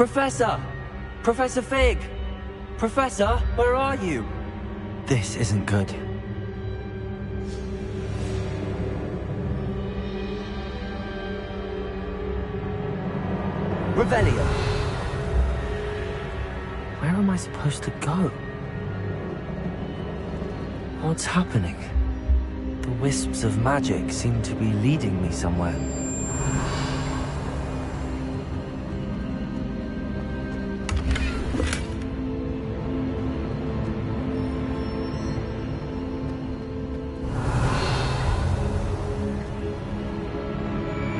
Professor! Professor Fig! Professor, where are you? This isn't good. Revelio! Where am I supposed to go? What's happening? The wisps of magic seem to be leading me somewhere.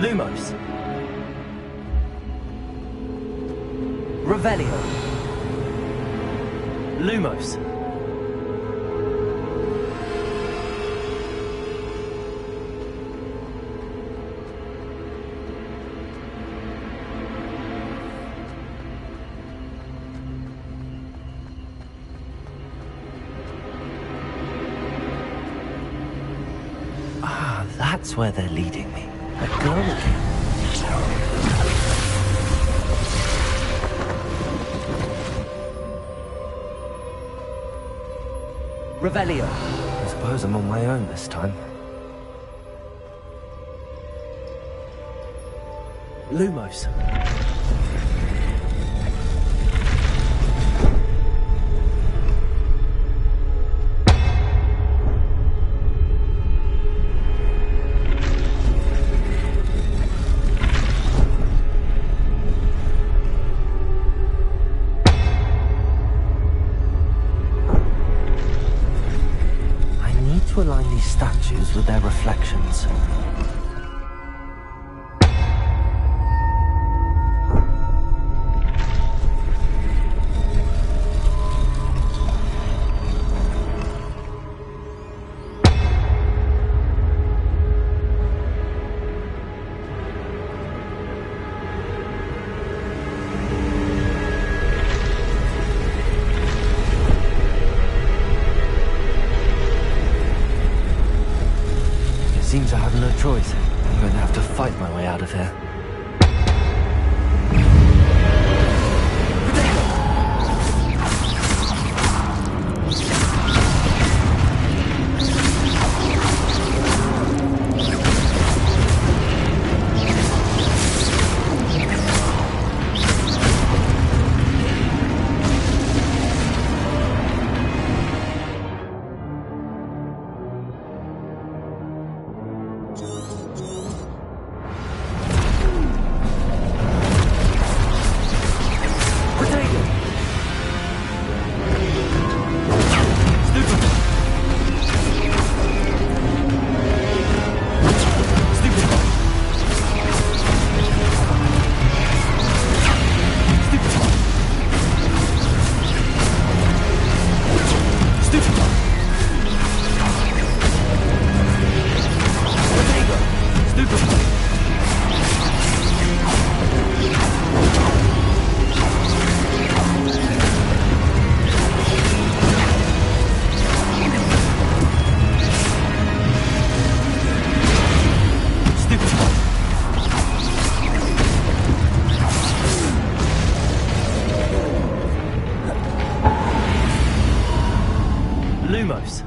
Lumos. Revelio. Lumos. Ah, that's where they're leading me. A glow again. Revelio. I suppose I'm on my own this time. Lumos. To align these statues with their reflections. Seems I have no choice. I'm going to have to fight my way out of here. Lumos.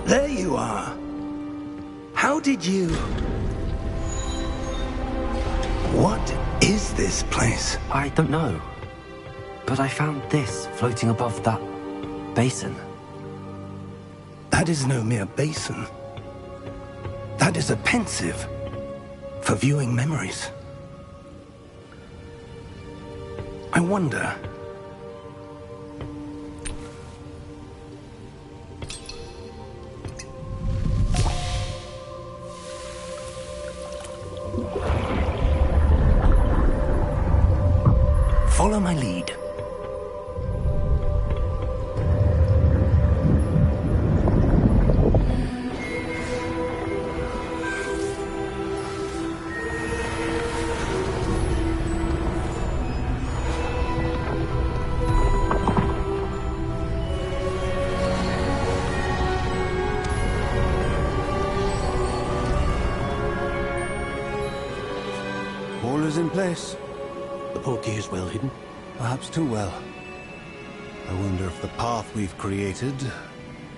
There you are. How did you... What is this place? I don't know. But I found this floating above that basin. That is no mere basin. That is a pensive for viewing memories. I wonder... Follow my lead. All is in place. The portkey is well hidden. Perhaps too well. I wonder if the path we've created...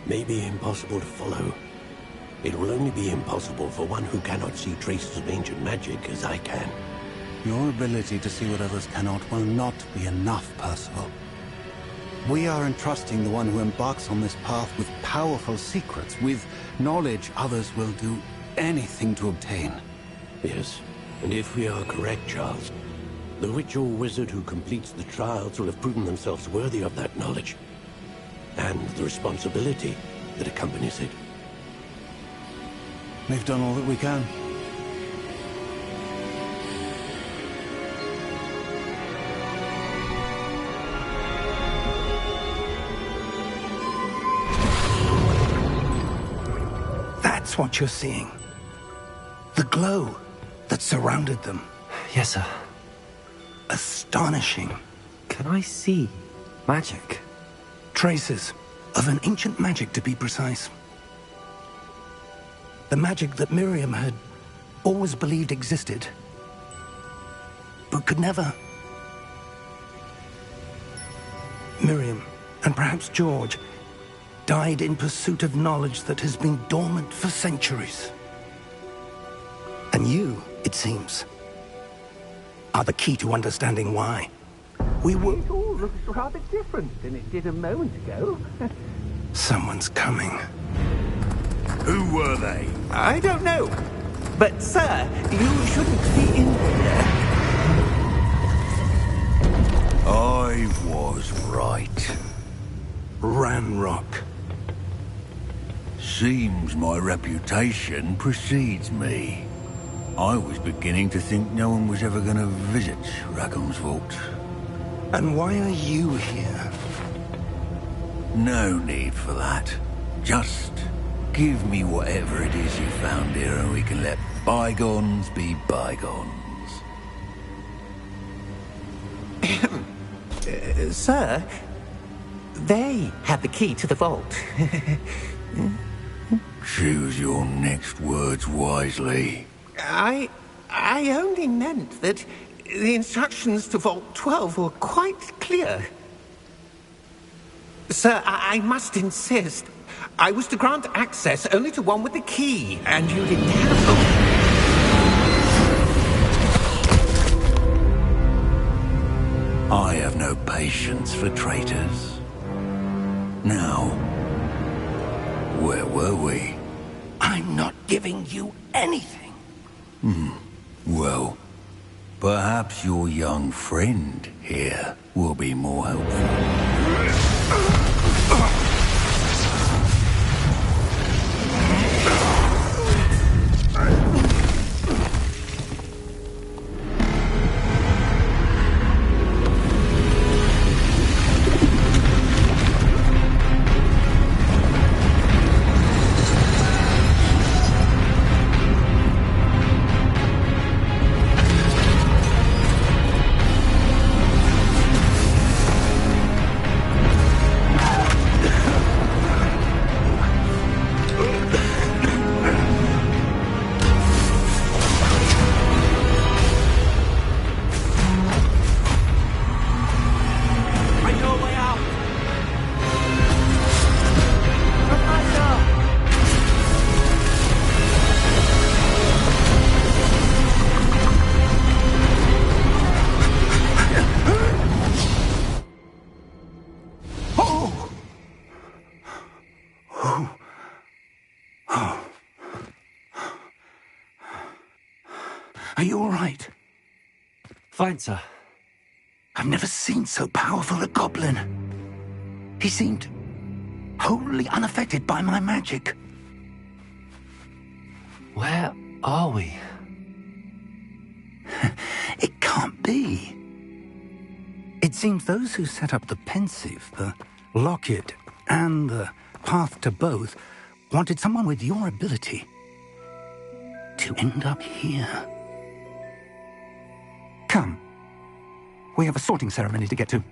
May be impossible to follow. It will only be impossible for one who cannot see traces of ancient magic as I can. Your ability to see what others cannot will not be enough, Percival. We are entrusting the one who embarks on this path with powerful secrets, with knowledge others will do anything to obtain. Yes, and if we are correct, Charles, the witch or wizard who completes the trials will have proven themselves worthy of that knowledge, and the responsibility that accompanies it. We've done all that we can. That's what you're seeing. The glow that surrounded them. Yes, sir. Astonishing. Can I see magic? Traces of an ancient magic, to be precise. The magic that Miriam had always believed existed, but could never. Miriam, and perhaps George, died in pursuit of knowledge that has been dormant for centuries. And you, it seems, are the key to understanding why. We were... It all looks rather different than it did a moment ago. Someone's coming. Who were they? I don't know. But, sir, you shouldn't be in here. I was right. Ranrock. Seems my reputation precedes me. I was beginning to think no one was ever going to visit Rackham's vault. And why are you here? No need for that. Just give me whatever it is you found here and we can let bygones be bygones. Sir, they had the key to the vault. Choose your next words wisely. I only meant that the instructions to Vault 12 were quite clear. Sir, I must insist. I was to grant access only to one with the key, and you didn't have them. I have no patience for traitors. Now, where were we? I'm not giving you anything. Well, perhaps your young friend here will be more helpful. Are you all right? Fine, sir. I've never seen so powerful a goblin. He seemed wholly unaffected by my magic. Where are we? It can't be. It seems those who set up the pensive, the locket, and the path to both wanted someone with your ability to end up here. Come. We have a sorting ceremony to get to.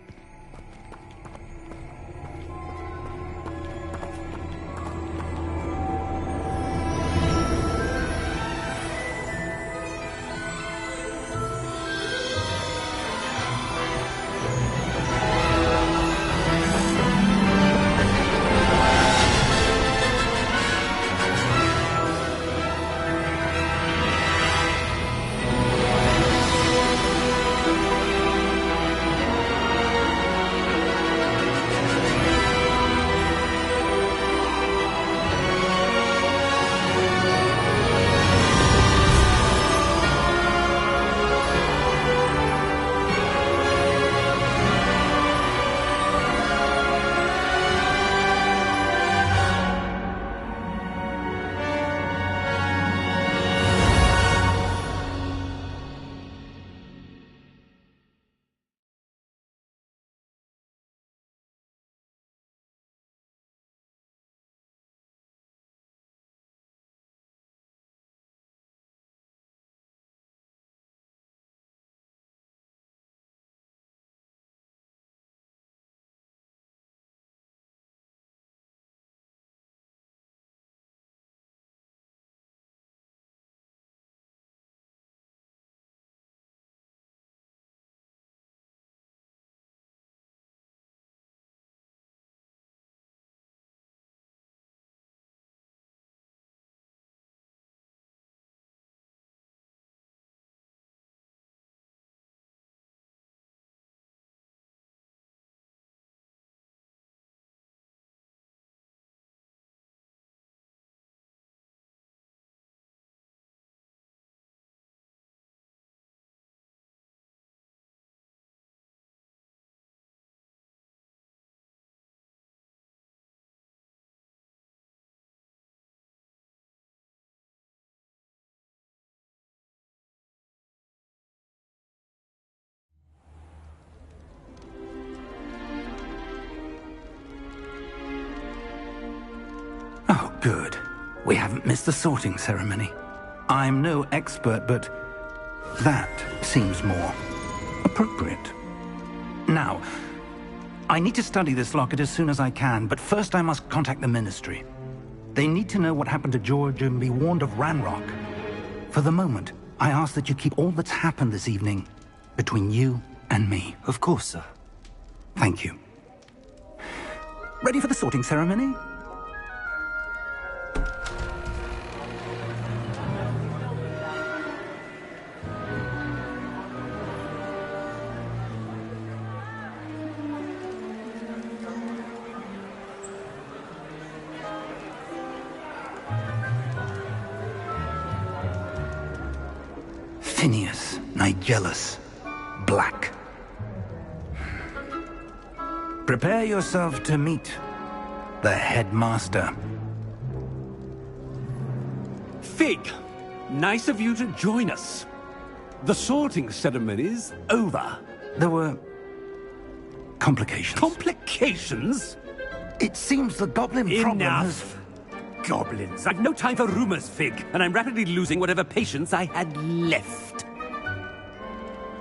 Oh, good. We haven't missed the sorting ceremony. I'm no expert, but that seems more appropriate. Now, I need to study this locket as soon as I can, but first I must contact the Ministry. They need to know what happened to George and be warned of Ranrock. For the moment, I ask that you keep all that's happened this evening between you and me. Of course, sir. Thank you. Ready for the sorting ceremony? Phineas, Nigellus, Black. Prepare yourself to meet the headmaster. Fig, nice of you to join us. The sorting ceremony's over. There were complications. Complications? It seems the goblin problem has... Enough! Goblins. I've no time for rumors, Fig, and I'm rapidly losing whatever patience I had left.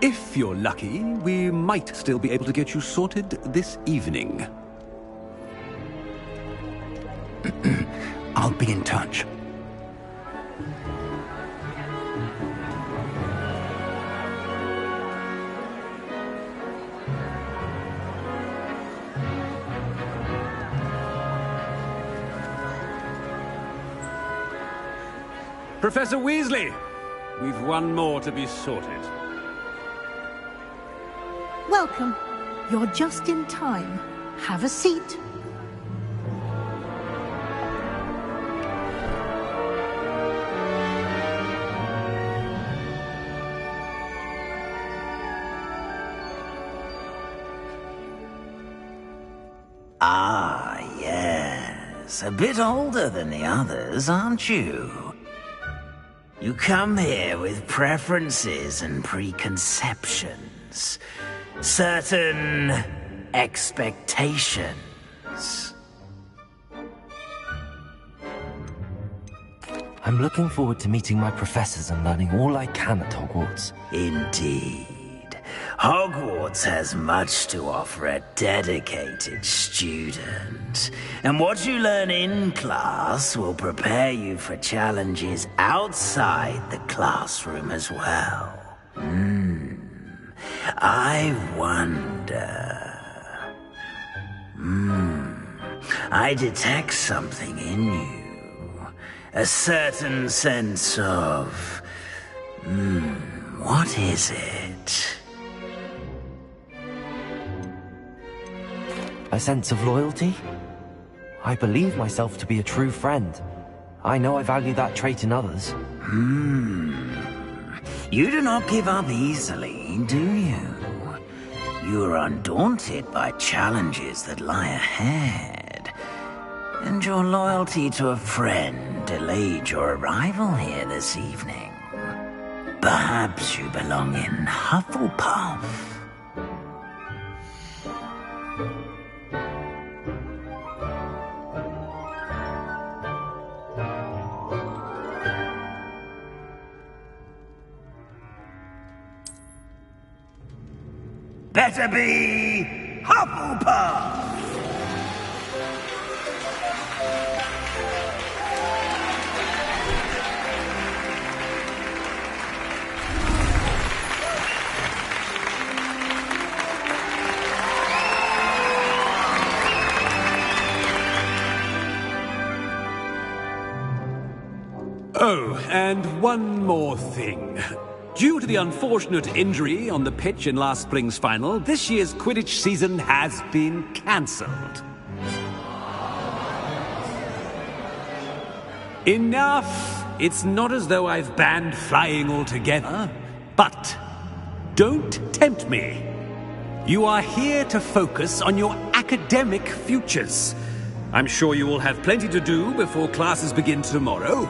If you're lucky, we might still be able to get you sorted this evening. I'll be in touch. Professor Weasley, we've one more to be sorted. Welcome. You're just in time. Have a seat. Hogwarts. A bit older than the others, aren't you? You come here with preferences and preconceptions. Certain expectations. I'm looking forward to meeting my professors and learning all I can at Hogwarts. Indeed. Hogwarts has much to offer a dedicated student. And what you learn in class will prepare you for challenges outside the classroom as well. I wonder... I detect something in you. A certain sense of... what is it? A sense of loyalty? I believe myself to be a true friend. I know I value that trait in others. You do not give up easily, do you? You are undaunted by challenges that lie ahead. And your loyalty to a friend delayed your arrival here this evening. Perhaps you belong in Hufflepuff. Better be Hufflepuff! Oh, and one more thing. Due to the unfortunate injury on the pitch in last spring's final, this year's Quidditch season has been cancelled. Enough! It's not as though I've banned flying altogether, but don't tempt me. You are here to focus on your academic futures. I'm sure you will have plenty to do before classes begin tomorrow.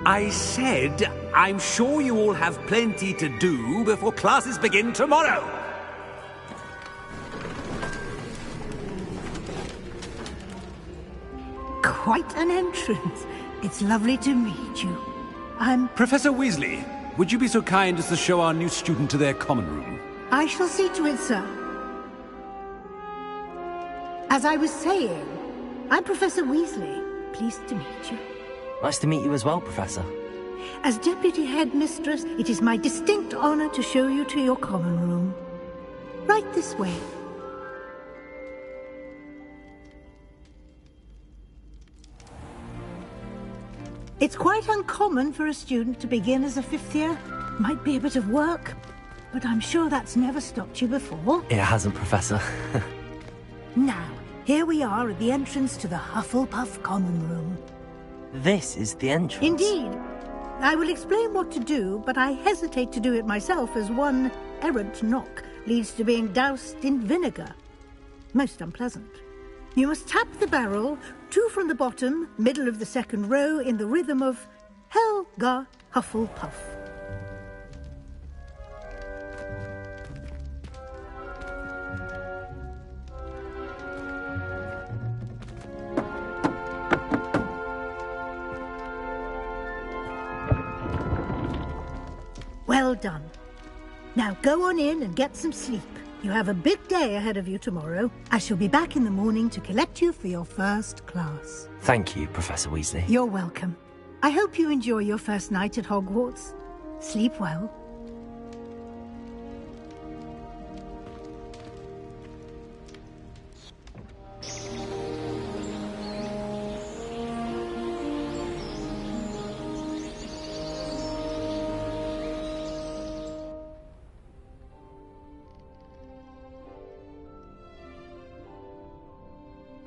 I said, I'm sure you all have plenty to do before classes begin tomorrow. Quite an entrance. It's lovely to meet you. I'm... Professor Weasley, would you be so kind as to show our new student to their common room? I shall see to it, sir. As I was saying, I'm Professor Weasley. Pleased to meet you. Nice to meet you as well, Professor. As Deputy Headmistress, it is my distinct honor to show you to your common room. Right this way. It's quite uncommon for a student to begin as a fifth year. Might be a bit of work, but I'm sure that's never stopped you before. It hasn't, Professor. Now, here we are at the entrance to the Hufflepuff common room. This is the entrance. Indeed. I will explain what to do, but I hesitate to do it myself as one errant knock leads to being doused in vinegar. Most unpleasant. You must tap the barrel, 2 from the bottom, middle of the second row, in the rhythm of Helga Hufflepuff. Well done. Now go on in and get some sleep. You have a big day ahead of you tomorrow. I shall be back in the morning to collect you for your first class. Thank you, Professor Weasley. You're welcome. I hope you enjoy your first night at Hogwarts. Sleep well.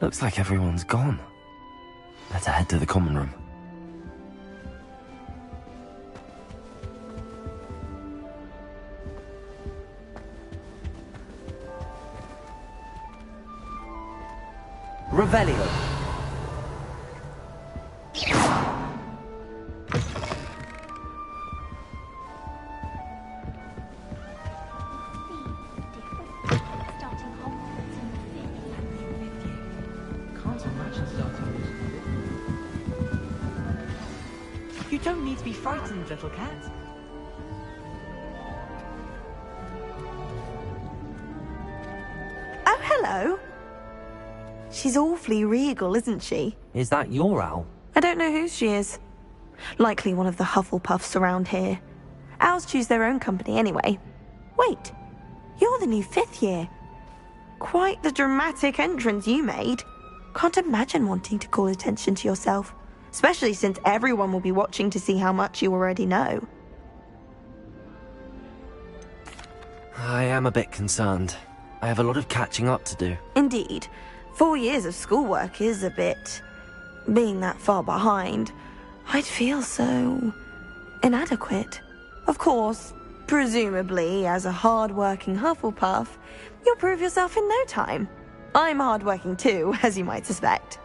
Looks like everyone's gone. Better head to the common room. Revelio. You don't need to be frightened, little cat. Oh, hello. She's awfully regal, isn't she? Is that your owl? I don't know who she is. Likely one of the Hufflepuffs around here. Owls choose their own company anyway. Wait, you're the new 5th year. Quite the dramatic entrance you made. Can't imagine wanting to call attention to yourself. Especially since everyone will be watching to see how much you already know. I am a bit concerned. I have a lot of catching up to do. Indeed. 4 years of schoolwork is a bit... Being that far behind, I'd feel so... inadequate. Of course, presumably, as a hard-working Hufflepuff, you'll prove yourself in no time. I'm hard-working too, as you might suspect.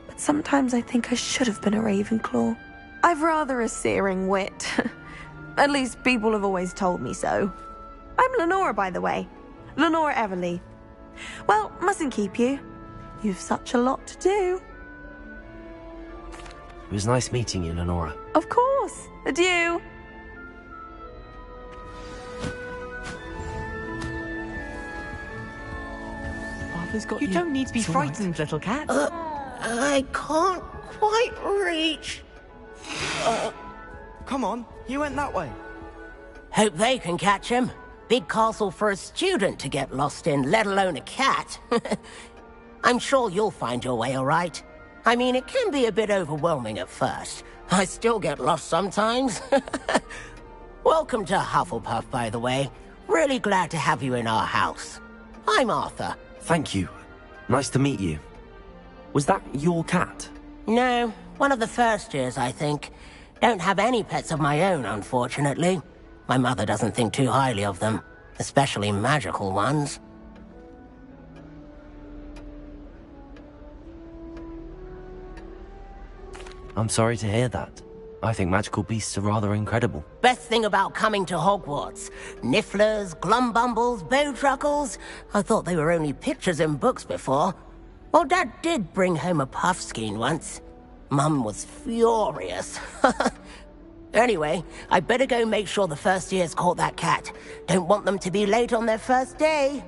But sometimes I think I should have been a Ravenclaw. I've rather a searing wit. At least people have always told me so. I'm Lenora, by the way. Lenora Everly. Well, mustn't keep you. You've such a lot to do. It was nice meeting you, Lenora. Of course. Adieu. Father's got you. You don't need to be frightened, little cat. I can't quite reach. Come on, you went that way. Hope they can catch him. Big castle for a student to get lost in, let alone a cat. I'm sure you'll find your way all right. I mean, it can be a bit overwhelming at first. I still get lost sometimes. Welcome to Hufflepuff, by the way. Really glad to have you in our house. I'm Arthur. Thank you. Nice to meet you. Was that your cat? No, one of the first years, I think. Don't have any pets of my own, unfortunately. My mother doesn't think too highly of them, especially magical ones. I'm sorry to hear that. I think magical beasts are rather incredible. Best thing about coming to Hogwarts. Nifflers, glumbumbles, bowtruckles. I thought they were only pictures in books before. Well, Dad did bring home a puffskein once. Mum was furious. Anyway, I better go make sure the first years caught that cat. Don't want them to be late on their first day.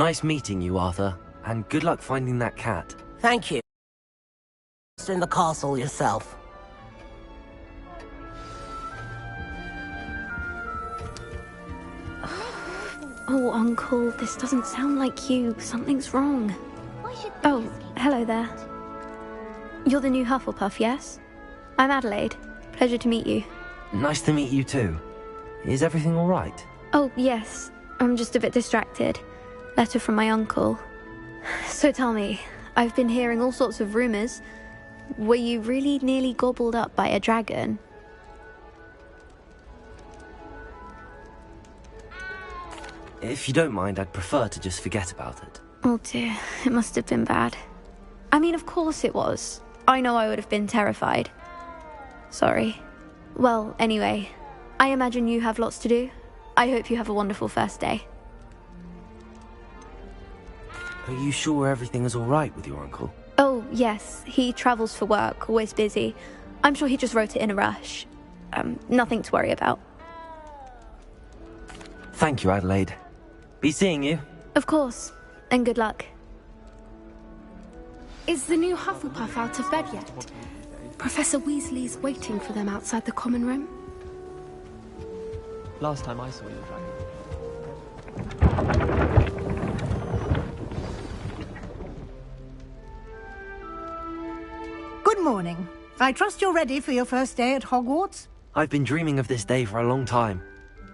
Nice meeting you, Arthur. And good luck finding that cat. Thank you. In the castle yourself. Oh, Uncle, this doesn't sound like you. Something's wrong. Oh, hello there. You're the new Hufflepuff, yes? I'm Adelaide. Pleasure to meet you. Nice to meet you too. Is everything all right? Oh, yes. I'm just a bit distracted. Letter from my uncle. So tell me, I've been hearing all sorts of rumors. Were you really nearly gobbled up by a dragon? If you don't mind, I'd prefer to just forget about it. Oh dear, it must have been bad. I mean, of course it was. I know I would have been terrified. Sorry. Well, anyway, I imagine you have lots to do. I hope you have a wonderful first day. Are you sure everything is all right with your uncle? Oh, yes. He travels for work, always busy. I'm sure he just wrote it in a rush. Nothing to worry about. Thank you, Adelaide. Be seeing you. Of course. And good luck. Is the new Hufflepuff out of bed yet? Professor Weasley's waiting for them outside the common room. Last time I saw your dragon. Good morning. I trust you're ready for your first day at Hogwarts? I've been dreaming of this day for a long time.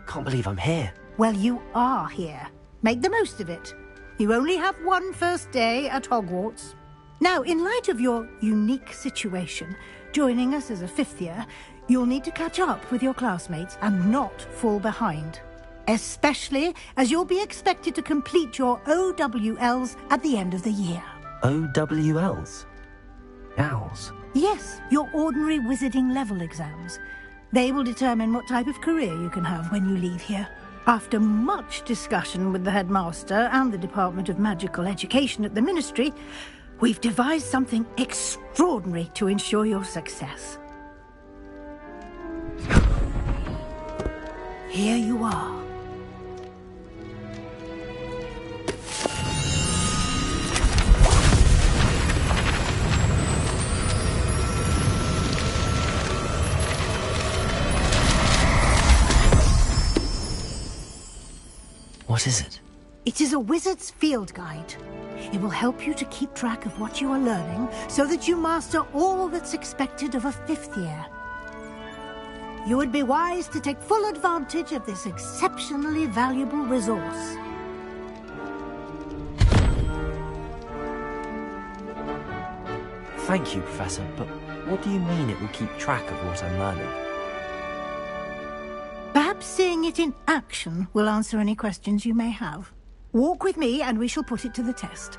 Can't believe I'm here. Well, you are here. Make the most of it. You only have one first day at Hogwarts. Now, in light of your unique situation, joining us as a fifth year, you'll need to catch up with your classmates and not fall behind. Especially as you'll be expected to complete your OWLs at the end of the year. OWLs? Owls? Yes, your ordinary wizarding level exams. They will determine what type of career you can have when you leave here. After much discussion with the headmaster and the Department of Magical Education at the Ministry, we've devised something extraordinary to ensure your success. Here you are. What is it? It is a wizard's field guide. It will help you to keep track of what you are learning so that you master all that's expected of a fifth year. You would be wise to take full advantage of this exceptionally valuable resource. Thank you, Professor, but what do you mean it will keep track of what I'm learning? Perhaps seeing it in action will answer any questions you may have. Walk with me and we shall put it to the test.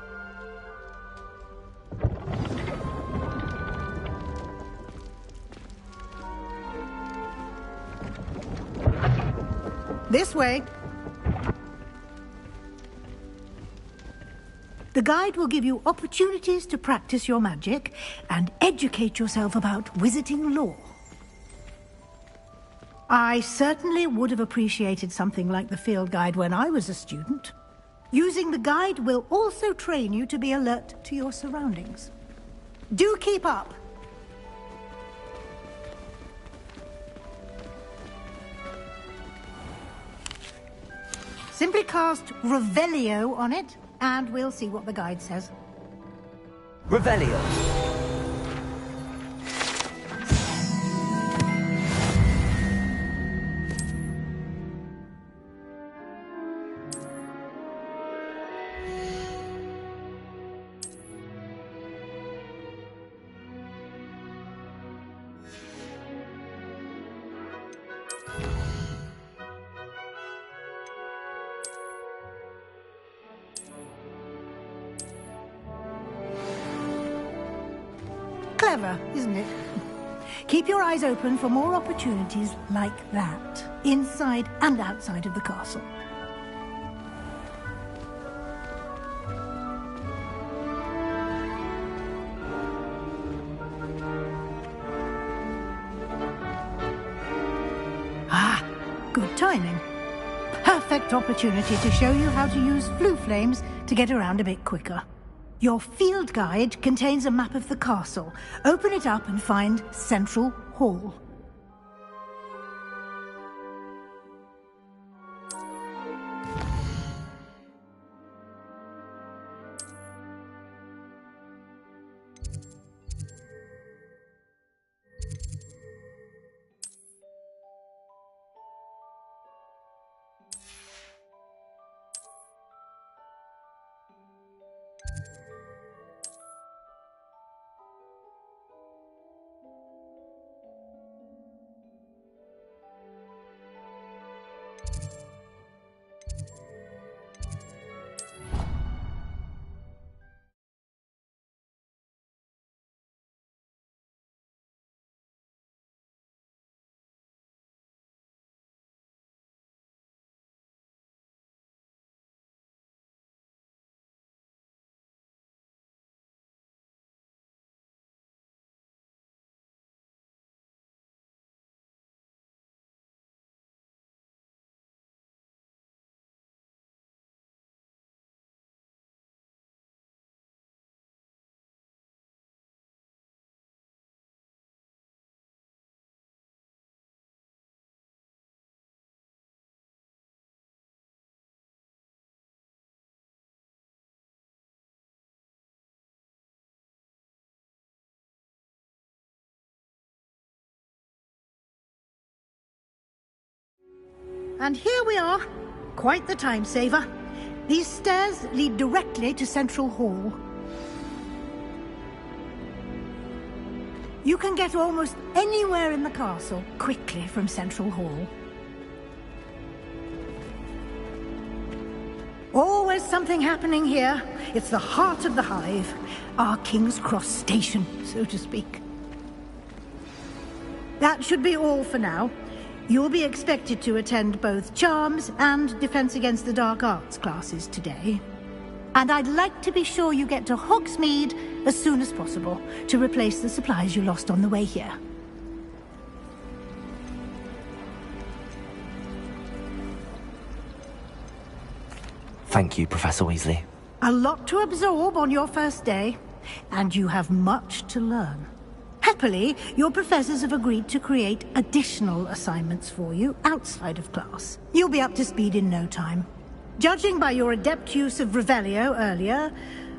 This way. The guide will give you opportunities to practice your magic and educate yourself about wizarding lore. I certainly would have appreciated something like the field guide when I was a student. Using the guide will also train you to be alert to your surroundings. Do keep up! Simply cast Revelio on it, and we'll see what the guide says. Revelio. Clever, isn't it? Keep your eyes open for more opportunities like that, inside and outside of the castle. Ah, good timing. Perfect opportunity to show you how to use flue flames to get around a bit quicker. Your field guide contains a map of the castle. Open it up and find Central Hall. And here we are. Quite the time saver. These stairs lead directly to Central Hall. You can get almost anywhere in the castle quickly from Central Hall. Always something happening here. It's the heart of the hive. Our King's Cross station, so to speak. That should be all for now. You'll be expected to attend both Charms and Defense Against the Dark Arts classes today. And I'd like to be sure you get to Hogsmeade as soon as possible to replace the supplies you lost on the way here. Thank you, Professor Weasley. A lot to absorb on your first day, and you have much to learn. Happily, your professors have agreed to create additional assignments for you outside of class. You'll be up to speed in no time. Judging by your adept use of Revelio earlier,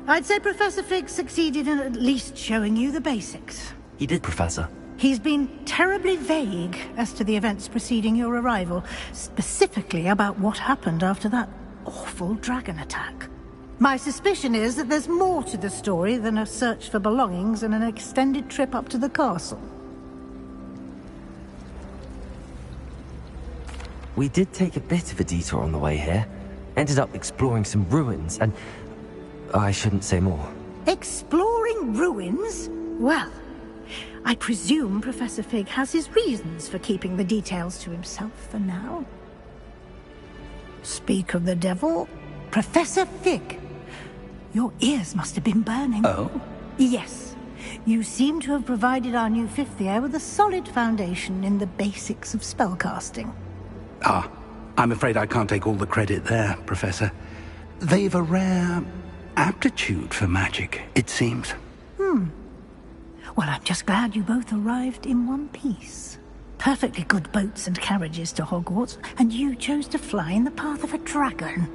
I'd say Professor Fig succeeded in at least showing you the basics. He did, Professor. He's been terribly vague as to the events preceding your arrival, specifically about what happened after that awful dragon attack. My suspicion is that there's more to the story than a search for belongings and an extended trip up to the castle. We did take a bit of a detour on the way here. Ended up exploring some ruins and... I shouldn't say more. Exploring ruins? Well, I presume Professor Fig has his reasons for keeping the details to himself for now. Speak of the devil, Professor Fig. Your ears must have been burning. Oh? Yes. You seem to have provided our new fifth year with a solid foundation in the basics of spellcasting. Ah, I'm afraid I can't take all the credit there, Professor. They've a rare aptitude for magic, it seems. Well, I'm just glad you both arrived in one piece. Perfectly good boats and carriages to Hogwarts, and you chose to fly in the path of a dragon.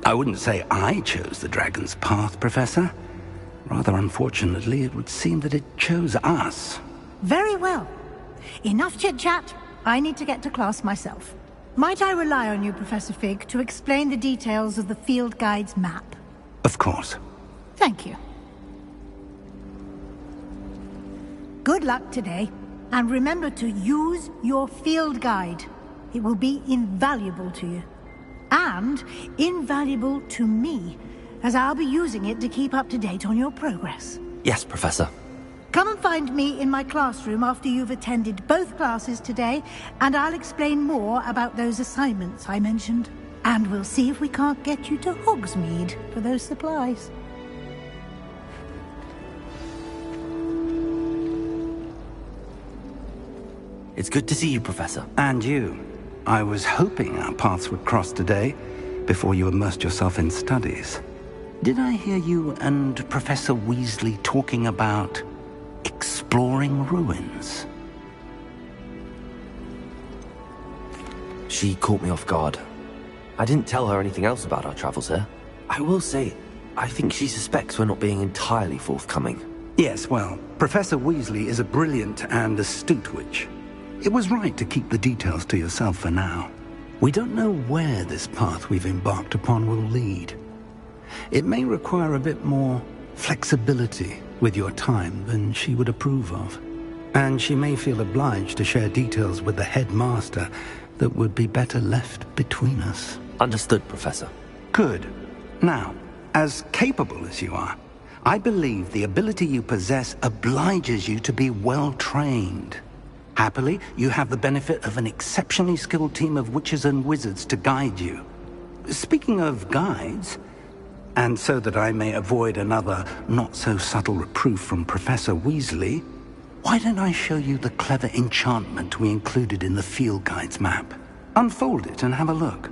I wouldn't say I chose the dragon's path, Professor. Rather unfortunately, it would seem that it chose us. Very well. Enough chit-chat. I need to get to class myself. Might I rely on you, Professor Fig, to explain the details of the field guide's map? Of course. Thank you. Good luck today, and remember to use your field guide. It will be invaluable to you. And invaluable to me, as I'll be using it to keep up to date on your progress. Yes, Professor. Come and find me in my classroom after you've attended both classes today, and I'll explain more about those assignments I mentioned. And we'll see if we can't get you to Hogsmeade for those supplies. It's good to see you, Professor. And you. I was hoping our paths would cross today, before you immersed yourself in studies. Did I hear you and Professor Weasley talking about exploring ruins? She caught me off guard. I didn't tell her anything else about our travels here. I will say, I think she suspects we're not being entirely forthcoming. Yes, well, Professor Weasley is a brilliant and astute witch. It was right to keep the details to yourself for now. We don't know where this path we've embarked upon will lead. It may require a bit more flexibility with your time than she would approve of. And she may feel obliged to share details with the headmaster that would be better left between us. Understood, Professor. Good. Now, as capable as you are, I believe the ability you possess obliges you to be well trained. Happily, you have the benefit of an exceptionally skilled team of witches and wizards to guide you. Speaking of guides, and so that I may avoid another not-so-subtle reproof from Professor Weasley, why don't I show you the clever enchantment we included in the field guide's map? Unfold it and have a look.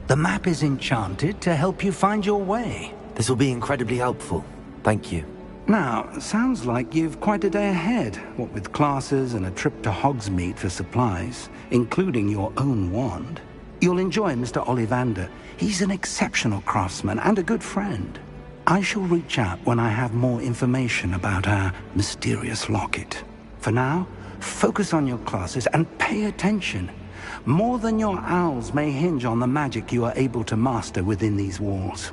The map is enchanted to help you find your way. This will be incredibly helpful. Thank you. Now, sounds like you've quite a day ahead, what with classes and a trip to Hogsmeade for supplies, including your own wand. You'll enjoy Mr. Ollivander. He's an exceptional craftsman and a good friend. I shall reach out when I have more information about our mysterious locket. For now, focus on your classes and pay attention. More than your owls may hinge on the magic you are able to master within these walls.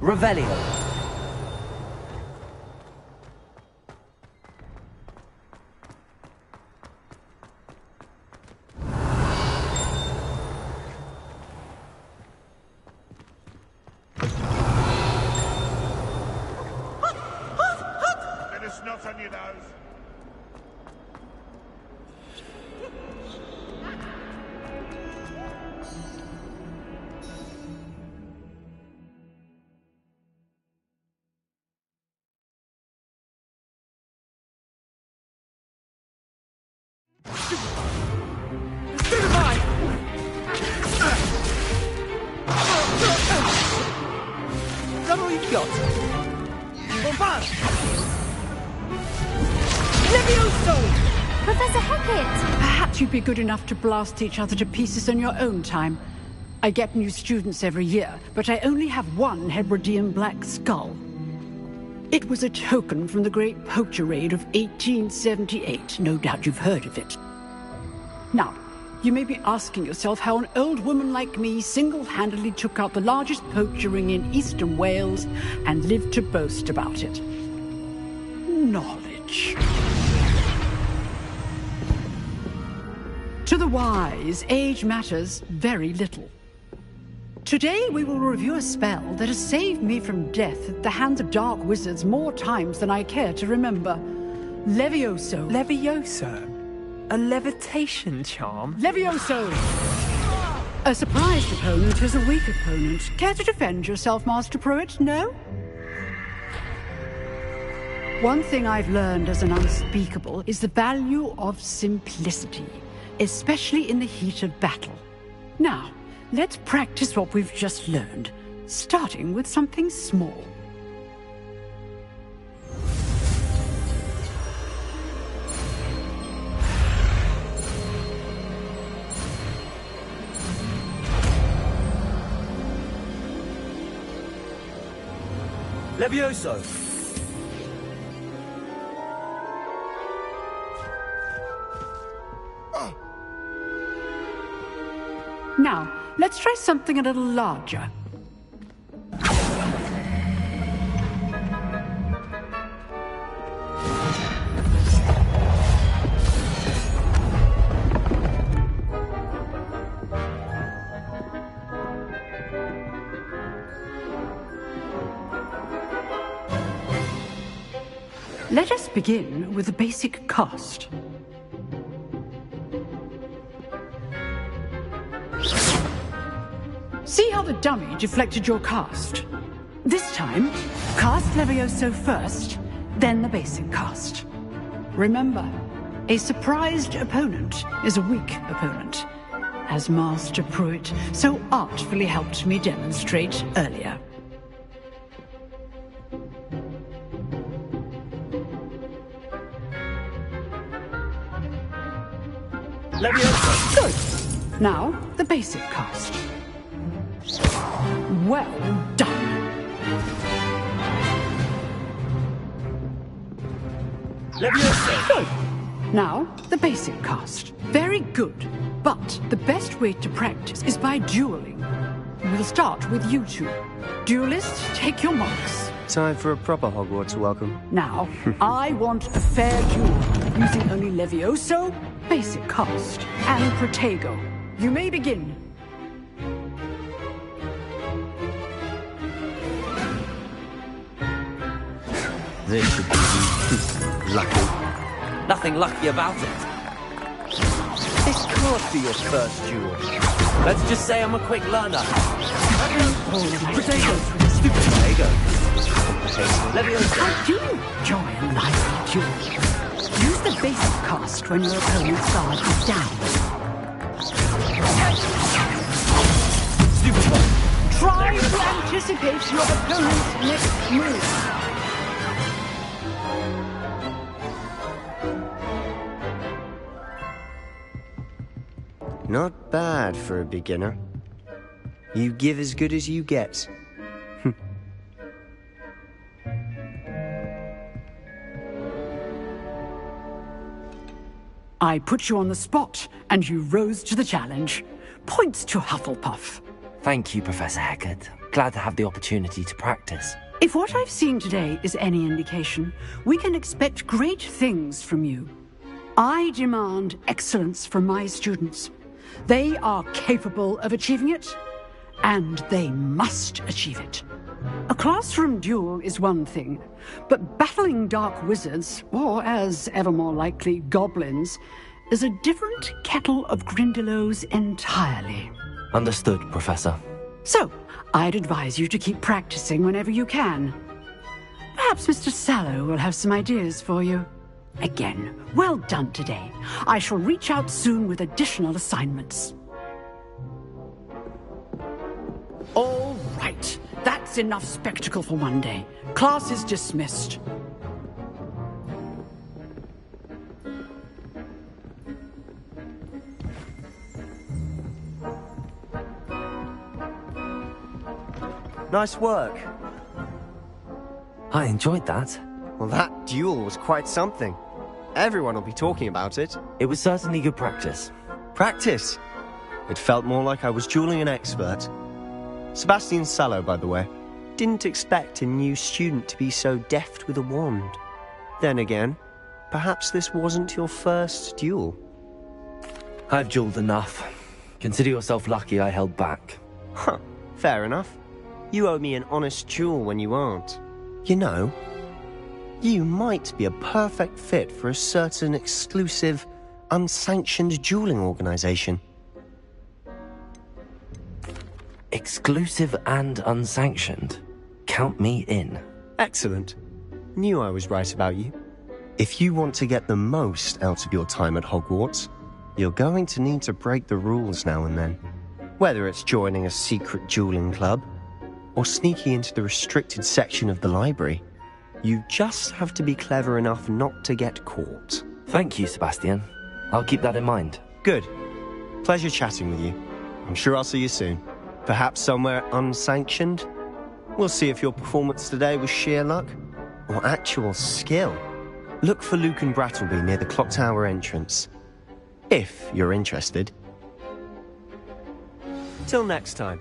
Revelio. Let us not on your nose. Is that all you've got? Bombard! Levioso! Professor Hackett! Perhaps you'd be good enough to blast each other to pieces in your own time. I get new students every year, but I only have one Hebridean black skull. It was a token from the Great Poacher Raid of 1878. No doubt you've heard of it. Now, you may be asking yourself how an old woman like me single-handedly took out the largest poacher ring in eastern Wales and lived to boast about it. Knowledge. To the wise, age matters very little. Today we will review a spell that has saved me from death at the hands of dark wizards more times than I care to remember. Levioso. Levioso? A levitation charm? Levioso! A surprised opponent is a weak opponent. Care to defend yourself, Master Pruitt? No? One thing I've learned as an unspeakable is the value of simplicity, especially in the heat of battle. Now, let's practice what we've just learned, starting with something small. Levioso! Now, let's try something a little larger. Let us begin with the basic cast. See how the dummy deflected your cast? This time, cast Levioso first, then the basic cast. Remember, a surprised opponent is a weak opponent, as Master Pruitt so artfully helped me demonstrate earlier. Levioso! Good. Now, the basic cast. Well done. Levioso! Good. Now, the basic cast. Very good. But the best way to practice is by dueling. We'll start with you two. Duelists, take your marks. Time for a proper Hogwarts welcome. Now, I want a fair duel, using only Levioso, basic cast, and Protego. You may begin. This should be lucky. Nothing lucky about it. This can't be your first duel. Let's just say I'm a quick learner. Potato. Stupid potato. Levioso. How do you enjoy a lively duel? Use the basic cast when your opponent's guard is down. Stupid one. Try to anticipate your opponent's next move. Not bad for a beginner. You give as good as you get. I put you on the spot, and you rose to the challenge. Points to Hufflepuff. Thank you, Professor Hecat. Glad to have the opportunity to practice. If what I've seen today is any indication, we can expect great things from you. I demand excellence from my students. They are capable of achieving it, and they must achieve it. A classroom duel is one thing, but battling dark wizards, or as ever more likely, goblins, is a different kettle of Grindylows entirely. Understood, Professor. So, I'd advise you to keep practicing whenever you can. Perhaps Mr. Sallow will have some ideas for you. Again, well done today. I shall reach out soon with additional assignments. All right. That's enough spectacle for one day. Class is dismissed. Nice work. I enjoyed that. Well, that duel was quite something. Everyone will be talking about it. It was certainly good practice. Practice? It felt more like I was dueling an expert. Sebastian Sallow, by the way. Didn't expect a new student to be so deft with a wand. Then again, perhaps this wasn't your first duel. I've dueled enough. Consider yourself lucky I held back. Huh, fair enough. You owe me an honest duel when you aren't. You know, you might be a perfect fit for a certain exclusive, unsanctioned dueling organization. Exclusive and unsanctioned. Count me in. Excellent. Knew I was right about you. If you want to get the most out of your time at Hogwarts, you're going to need to break the rules now and then. Whether it's joining a secret dueling club, or sneaking into the restricted section of the library, you just have to be clever enough not to get caught. Thank you, Sebastian. I'll keep that in mind. Good. Pleasure chatting with you. I'm sure I'll see you soon. Perhaps somewhere unsanctioned? We'll see if your performance today was sheer luck or actual skill. Look for Luke and Brattleby near the clock tower entrance, if you're interested. Till next time.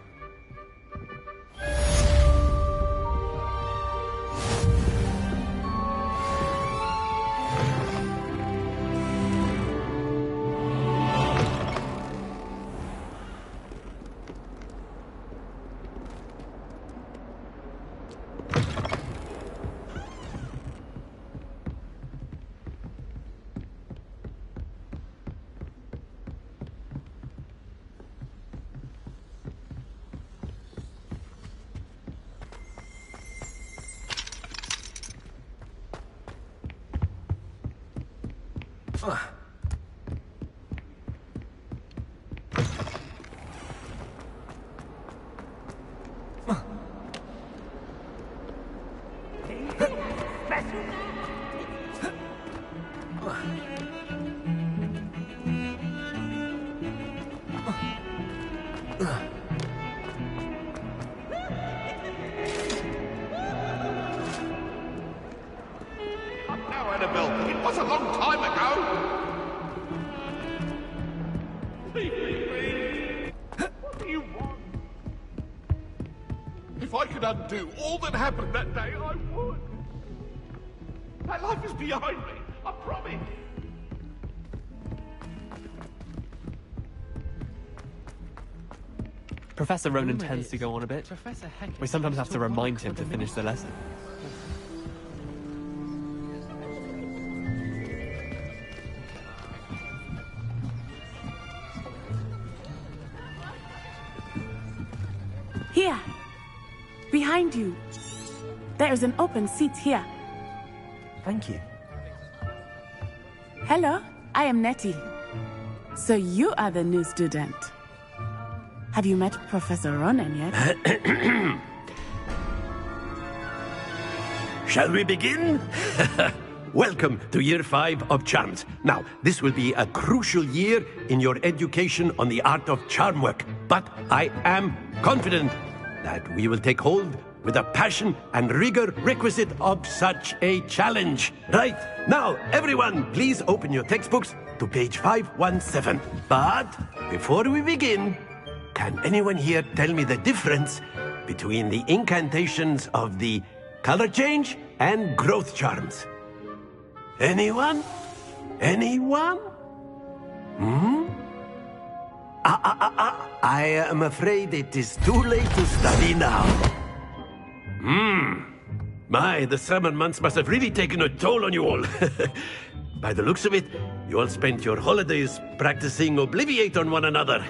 If I could undo all that happened that day, I would. That life is behind me, I promise. Professor Ronan tends to go on a bit. We sometimes have to remind him to finish the lesson. Here, behind you. There is an open seat here. Thank you. Hello, I am Nettie. So you are the new student. Have you met Professor Ronan yet? Shall we begin? Welcome to Year 5 of Charms. Now, this will be a crucial year in your education on the art of charm work, but I am confident that we will take hold with the passion and rigor requisite of such a challenge. Right, now, everyone, please open your textbooks to page 517. But before we begin, can anyone here tell me the difference between the incantations of the color change and growth charms? Anyone? Anyone? I am afraid it is too late to study now. My, the summer months must have really taken a toll on you all. By the looks of it, you all spent your holidays practicing Obliviate on one another.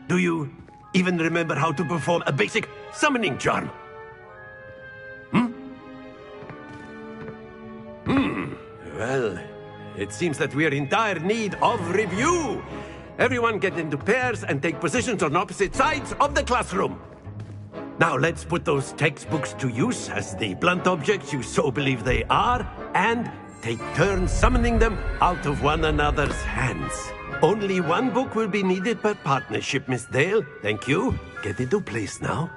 Do you even remember how to perform a basic summoning charm? Well, it seems that we are in dire need of review. Everyone get into pairs and take positions on opposite sides of the classroom. Now let's put those textbooks to use as the blunt objects you so believe they are, and take turns summoning them out of one another's hands. Only one book will be needed per partnership, Miss Dale. Thank you. Get into place now.